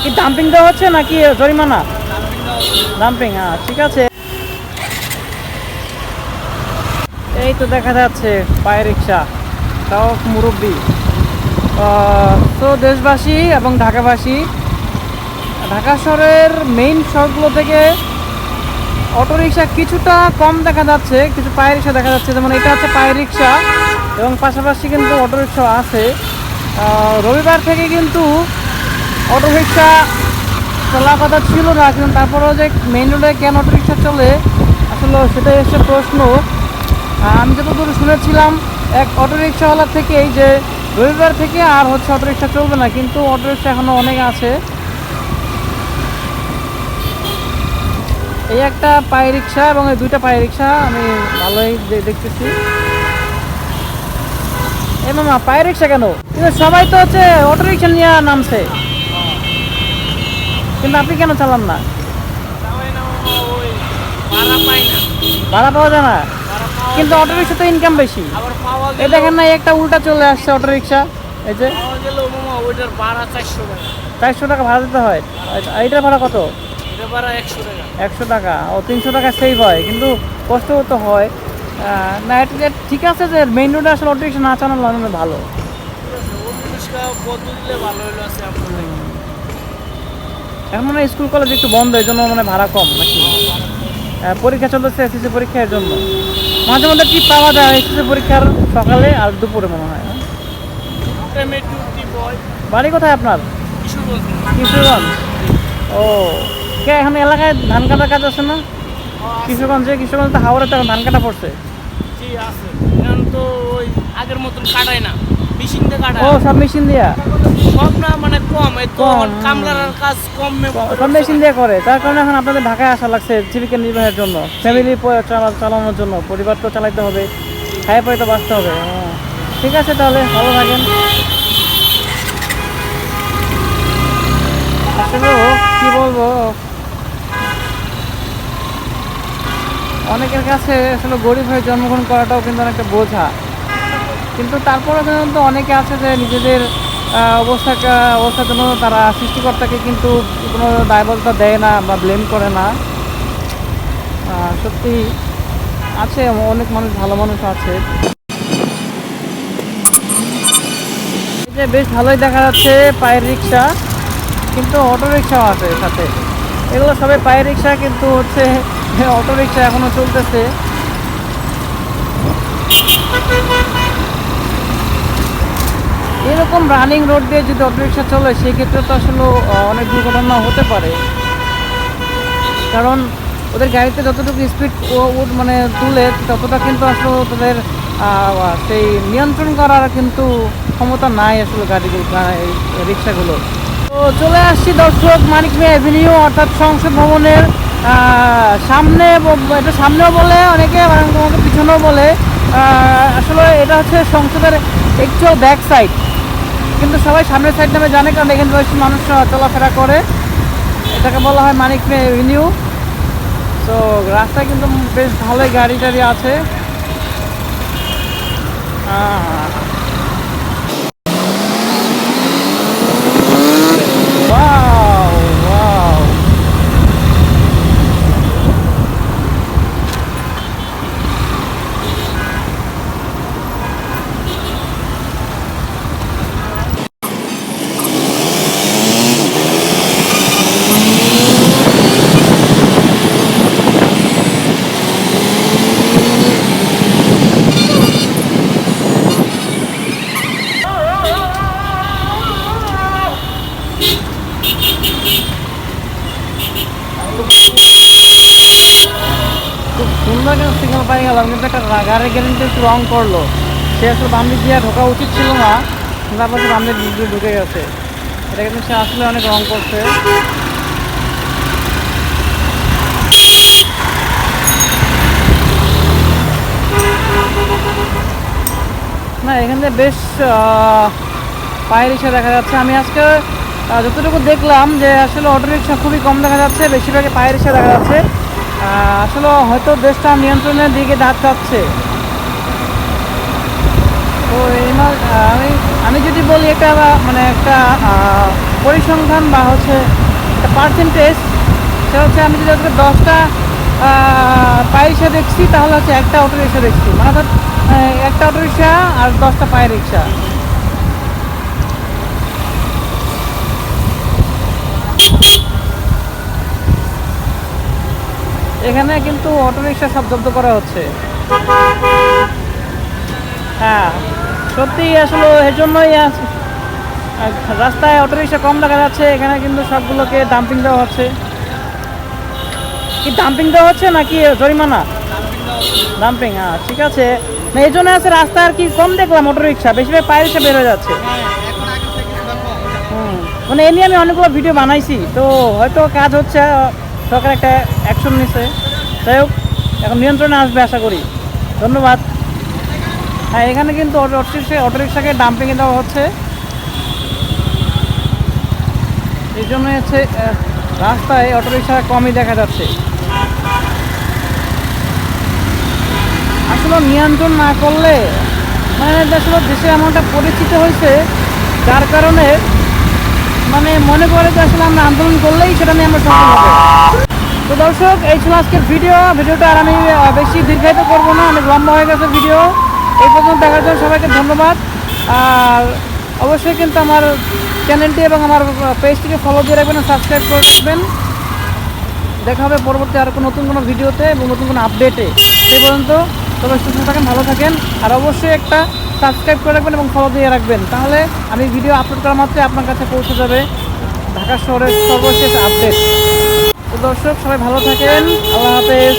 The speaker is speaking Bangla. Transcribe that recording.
কি ডাম্পিং দেওয়া হচ্ছে নাকি জরিমানা? ডাম্পিং, হ্যাঁ ঠিক আছে। এই তো দেখা যাচ্ছে পায়ে রিক্সা, তাও মুরব্বী। তো দেশবাসী এবং ঢাকাবাসী, ঢাকা শহরের মেইন সড়কগুলো থেকে অটোরিকশা কিছুটা কম দেখা যাচ্ছে, কিছু পায়ে রিক্সা দেখা যাচ্ছে। যেমন এটা হচ্ছে পায়ে রিক্সা এবং পাশাপাশি কিন্তু অটোরিকশা আছে। রবিবার থেকে কিন্তু অটোরিকশা চলার কথা ছিল না, কিন্তু তারপরেও যে মেইন রোডে কেন অটোরিকশা চলে আসলে সেটাই হচ্ছে প্রশ্ন। আমি যতদূর শুনেছিলাম এক অটোরিকশাওয়ালার থেকেই যে রবিবার থেকে আর হচ্ছে অটোরিকশা চলবে না, কিন্তু অটোরিকশা এখনও অনেক আছে। এই একটা পায়ে রিক্সা এবং এই দুইটা পায়ে রিক্সা আমি ভালোই দেখতেছি। এই মামা পায়ে রিক্সা কেন? কিন্তু সবাই তো হচ্ছে অটোরিকশা নিয়ে নামছে, কিন্তু আপনি কেন চালান না? ভাড়া পাওয়া যায় না, কিন্তু অটোরিকশা তো ইনকাম বেশি। এই দেখেন না, একটা উল্টা চলে আসছে অটোরিকশা। এই যে 400 টাকা ভাড়া দিতে হয়। এইটার ভাড়া কত? 100 টাকা। ও 300 টাকা সেভ হয়, কিন্তু কষ্ট তো হয় না। এটা ঠিক আছে যে মেইন রোডে আসলে অটোরিকশা না চালানো ভালো। এখন মানে স্কুল কলেজ একটু বন্ধ, এই জন্য মানে ভাড়া কম নাকি? পরীক্ষা চলতেছে, এসএসসি পরীক্ষার জন্য মাঝে মধ্যে টিপ পাওয়া যায়। এসএসসি পরীক্ষার সকালে আর দুপুরে মনে হয়। বাড়ি কোথায় আপনার? কিশোরগঞ্জ। ও কে এখন এলাকায় ধান কাটার কাজ আছে না? কিশোরগঞ্জে তো হাওড়ে তো এখন ধান কাটা পড়ছে। তো ওই আগের মতন কাটায় না, মেশিন দিয়ে কাটায়। ও সব মেশিন দিয়া? সব না, মানে কম। এই তো কামলার কাজ কম, সব মেশিন দিয়ে করে। তার কারণে এখন আপনাদের ঢাকায় আসা লাগছে জীবিকা নির্বাহের জন্য, ফ্যামিলি চালানোর জন্য। পরিবার তো চালাইতে হবে, খায় পরে তো বাঁচতে হবে। ঠিক আছে তাহলে, ভালো থাকেন। আসলে কি বলবো, অনেকের কাছে আসলে গরিব হয়ে জন্মগ্রহণ করাটাও কিন্তু অনেকটা বোঝা। কিন্তু তারপরে কিন্তু অনেকে আছে যে নিজেদের অবস্থার জন্য তারা সৃষ্টিকর্তাকে কিন্তু কোনো দায়বদ্ধতা দেয় না বা ব্লেম করে না। সত্যি আছে, অনেক মানুষ, ভালো মানুষ আছে। এই যে বেশ ভালোই দেখা যাচ্ছে পায়ের রিক্সা, কিন্তু অটো রিক্সাও আছে সাথে। এগুলো সবাই পায়ের রিক্সা, কিন্তু হচ্ছে অটো রিক্সা এখনও চলতেছে। এরকম রানিং রোড দিয়ে যদি অটোরিকশা চলে সেক্ষেত্রে তো আসলে অনেক দুর্ঘটনা হতে পারে। কারণ ওদের গাড়িতে যতটুকু স্পিড মানে তুলে ততটা কিন্তু আসলে তাদের সেই নিয়ন্ত্রণ করার কিন্তু ক্ষমতা নাই আসলে গাড়িগুলো, এই রিক্সাগুলো। তো চলে আসছি দর্শক মানিক মিয়া অ্যাভিনিউ, অর্থাৎ সংসদ ভবনের সামনে। এটা সামনেও বলে অনেকে, তোমাকে পিছনেও বলে। আসলে এটা হচ্ছে সংসদের অ্যাকচুয়াল ব্যাক সাইড, কিন্তু সবাই সামনের সাইড নামে জানে, কারণ এখানে বেশি মানুষ চলাফেরা করে। এটাকে বলা হয় মানিক মিয়া অ্যাভিনিউ। তো রাস্তায় কিন্তু বেশ ভালোই গাড়ি টাড়ি আছে। খুব সুন্দর একটা সিগন্যাল পাই গেলাম, কিন্তু একটা গাড়ির গ্যারেন্টি একটু রং করলো। সে আসলে বাম দিক দিয়ে ঢোকা উচিত ছিল না, তারপর সে বাম দিক দিয়ে ঢুকে গেছে। এটা কিন্তু সে আসলে অনেক রং করছে। না, এখান থেকে বেশ পায়ে রিক্সা দেখা যাচ্ছে। আমি আজকে যতটুকু দেখলাম যে আসলে অটো রিক্সা খুবই কম দেখা যাচ্ছে, বেশিরভাগই পায়ে রিক্সা দেখা যাচ্ছে। আসলে হয়তো দেশটা নিয়ন্ত্রণের দিকে যাচ্ছে। তো আমি যদি বলি, একটা মানে একটা পরিসংখ্যান বা হচ্ছে একটা পার্সেন্টেজ, সেটা হচ্ছে আমি যদি আজকে 10টা পায়ে রিক্সা দেখছি তাহলে হচ্ছে একটা অটো রিক্সা দেখছি, মানে অর্থাৎ একটা অটো রিক্সা আর 10টা পায়ে রিক্সা। এখানে কিন্তু অটো রিক্সা সব জব্দ করা হচ্ছে। হ্যাঁ সত্যি আসলে এর জন্যই রাস্তায় অটো রিক্সা কম দেখা যাচ্ছে। এখানে কিন্তু সবগুলোকে ডাম্পিং দেওয়া হচ্ছে। কি ডাম্পিং দেওয়া হচ্ছে নাকি জরিমানা? ডাম্পিং, হ্যাঁ ঠিক আছে। না এই জন্য আছে রাস্তায় আর কি কম দেখলাম অটো রিক্সা, বেশিরভাগ পায়ে রিক্সা বের হয়ে যাচ্ছে। মানে এ নিয়ে আমি অনেকগুলো ভিডিও বানাইছি, তো হয়তো কাজ হচ্ছে, সরকার একটা অ্যাকশন নিছে। যাই হোক, এখন নিয়ন্ত্রণে আসবে আশা করি। ধন্যবাদ। হ্যাঁ এখানে কিন্তু অটো রিক্সাকে ডাম্পিংয়ে দেওয়া হচ্ছে। এই জন্য হচ্ছে রাস্তায় অটো রিক্সা কমই দেখা যাচ্ছে। আসলে নিয়ন্ত্রণ না করলে মানে আসলে দেশে এমনটা পরিচিত হয়েছে, যার কারণে মানে মনে করে যে আসলে আমরা আন্দোলন করলেই সেটা নিয়ে আমরা সফল হবে। তো দর্শক, এই ছিল আজকের ভিডিওটা আর আমি বেশি দীর্ঘায়িত করবো না, অনেক লম্বা হয়ে গেছে ভিডিও। এই পর্যন্ত দেখার জন্য সবাইকে ধন্যবাদ। আর অবশ্যই কিন্তু আমার চ্যানেলটি এবং আমার পেজটিকে ফলো দিয়ে রাখবেন, সাবস্ক্রাইব করে রাখবেন। দেখা হবে পরবর্তী আর নতুন কোনো ভিডিওতে এবং নতুন কোনো আপডেটে। সেই পর্যন্ত সবাই সুস্থ থাকেন, ভালো থাকেন। আর অবশ্যই একটা সাবস্ক্রাইব করে রাখবেন এবং ফলো দিয়ে রাখবেন, তাহলে আমি ভিডিও আপলোড করা মাত্রই আপনার কাছে পৌঁছে যাবে ঢাকা শহরের সর্বশেষ আপডেট। তো দর্শক সবাই ভালো থাকেন, আল্লাহ হাফেজ।